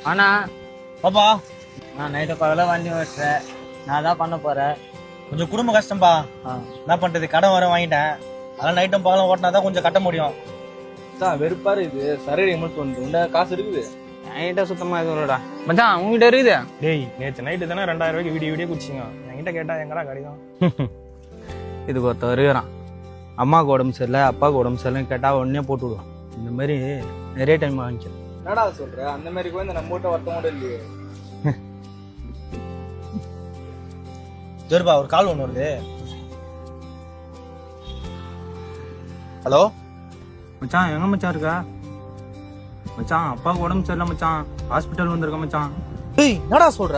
ஆனா பாப்பா நான் நைட்டு பகல வண்டி ஓட்டுறேன், நான் தான் பண்ண போறேன். கொஞ்சம் குடும்ப கஷ்டம்பா. என்ன பண்றது, கடன் வர வாங்கிட்டேன். அதெல்லாம் நைட்டும் பகலும் ஓட்டினா தான் கொஞ்சம் கட்ட முடியும். வெறுப்பாரு இது சரீர எமர்த்து வந்து உண்ட காசு இருக்குது. என்கிட்ட சுத்தமா எதுவும் இல்லடா மச்சான். உங்ககிட்ட இருக்குது? டேய் நேற்று நைட்டு தானே 2000 ரூபாய்க்கு வீடியோ குடிச்சிங்க. என்கிட்ட கேட்டா எங்கடா கிடைக்கும்? இதுக்கு ஒருத்தர் இருக்கிறான், அம்மாவுக்கு உடம்பு சரியில்லை அப்பாவுக்கு உடம்பு சரியில்லைன்னு கேட்டா உடனே போட்டு விடுவான். இந்த மாதிரி நிறைய டைம் வாங்கிக்கிறேன். என்னடா சொல்ற, அந்த மாதிரி கோயந்த நம்ம வீட்டை வருத்தம் கூட இல்லையே. ஜெருபா ஒரு கால் ஒன்று வருது. ஹலோ மச்சான் எங்க மச்சான் இருக்கா? மச்சான் அப்பாவுக்கு உடம்பு சரியில்லை மச்சான், ஹாஸ்பிட்டல் வந்திருக்க மச்சான். டேய் என்னடா சொல்ற?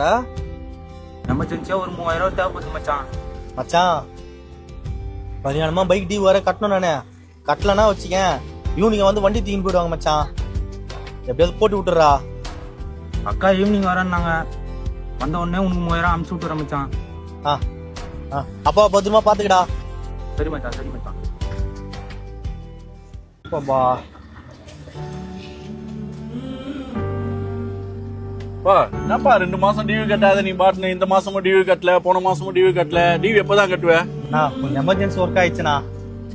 எமர்ஜென்சியா ஒரு 3000 ரூபாய் தேவைப்படுது மச்சான். மச்சான் மதியானமா பைக் டியூ வர கட்டணும். நானே கட்டலன்னா வச்சுக்கேன் ஈவினிங் வந்து வண்டி தூக்கின்னு போயிடுவாங்க மச்சான். எப்படியாவது போட்டு விட்டுறா. அக்கா ஈவினிங் வரேன்னாங்க, வந்த உடனே உனக்கு 3000 அனுப்பிச்சு விட்டுறேன் மச்சான். அப்பா பத்திரமா பாத்துக்கடா. சரி மச்சான் சரி மச்சான். பாப்பா என்னப்பா 2 மாசம் டிவி கட்டாத நீ பாட்டுன்னு இந்த மாசமும் டிவி கட்டல, போன மாசமும் டிவி கட்டல. டிவி எப்பதான் கட்டுவ? கொஞ்சம் எமர்ஜென்சி ஒர்க் ஆயிடுச்சுண்ணா,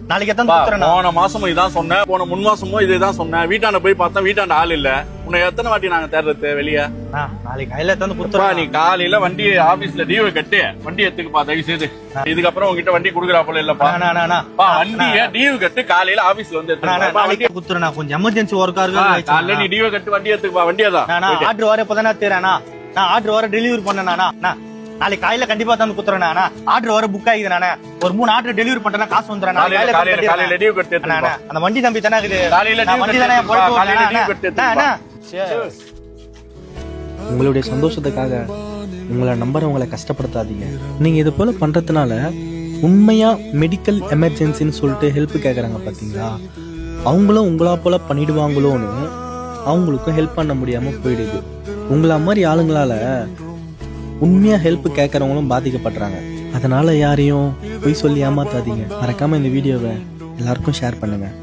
நாளைக்கு எத்தனை கொடுத்துறேண்ணா. போன மாசமும் இதான் சொன்னேன், போன 3 மாசமும் இதேதான் சொன்னேன். வீட்டாண்ட போய் பார்த்தா வீட்டாண்ட ஆள் இல்ல. உன்னை எத்தனை வாட்டி நாங்க தேடுறது வெளியே? நாளைக்கு கையில எத்தனை நீ கொடுத்துறேன். காலையில வண்டி ஆபீஸ்ல டிவி கட்டு வண்டி எடுத்துக்குப்பா தயவு செய்து. இதுக்கப்புறம் உங்ககிட்ட வண்டி குடுக்குறா போல இல்லப்பா. வண்டிய டிவி கட்டு காலையில ஆபீஸ்ல வந்து நாளைக்கு கொடுத்துறேண்ணா. கொஞ்சம் எமர்ஜென்சி ஒர்க்கா இருக்கு. காலையில நீ டிவி கட்டு வண்டி எடுத்துக்குப்பா. வண்டியாதான் ஆர்டர் வர இப்பதானே தேறேண்ணா. நான் ஆர்டர் வர டெலிவரி பண்ணேண்ணா. நாளைக்கு காலையில கண்டிப்பா தந்து குத்துறேண்ணா. ஆர்டர் வர புக் ஆகிதுண்ணா. ஒரு 3 ஆர்டர் டெலிவரி பண்றேன்னா காசு வந்துடுறேன். காலையில டிவி கட்டு அந்த வண்டி தம்பி தானே இருக்குது. காலையில வண்டி தானே உங்களுடைய சந்தோஷத்துக்காக உங்களை நம்புறவங்களை கஷ்டப்படுத்தாதீங்க. நீங்கள் இது போல் பண்ணுறதுனால உண்மையாக மெடிக்கல் எமர்ஜென்சின்னு சொல்லிட்டு ஹெல்ப் கேட்குறாங்க பார்த்தீங்களா, அவங்களும் உங்களா போல் பண்ணிடுவாங்களோன்னு அவங்களுக்கும் ஹெல்ப் பண்ண முடியாமல் போயிடுது. உங்களா மாதிரி ஆளுங்களால் உண்மையாக ஹெல்ப் கேட்குறவங்களும் பாதிக்கப்படுறாங்க. அதனால் யாரையும் போய் சொல்லி ஏமாத்தாதீங்க. மறக்காமல் இந்த வீடியோவை எல்லாருக்கும் ஷேர் பண்ணுங்கள்.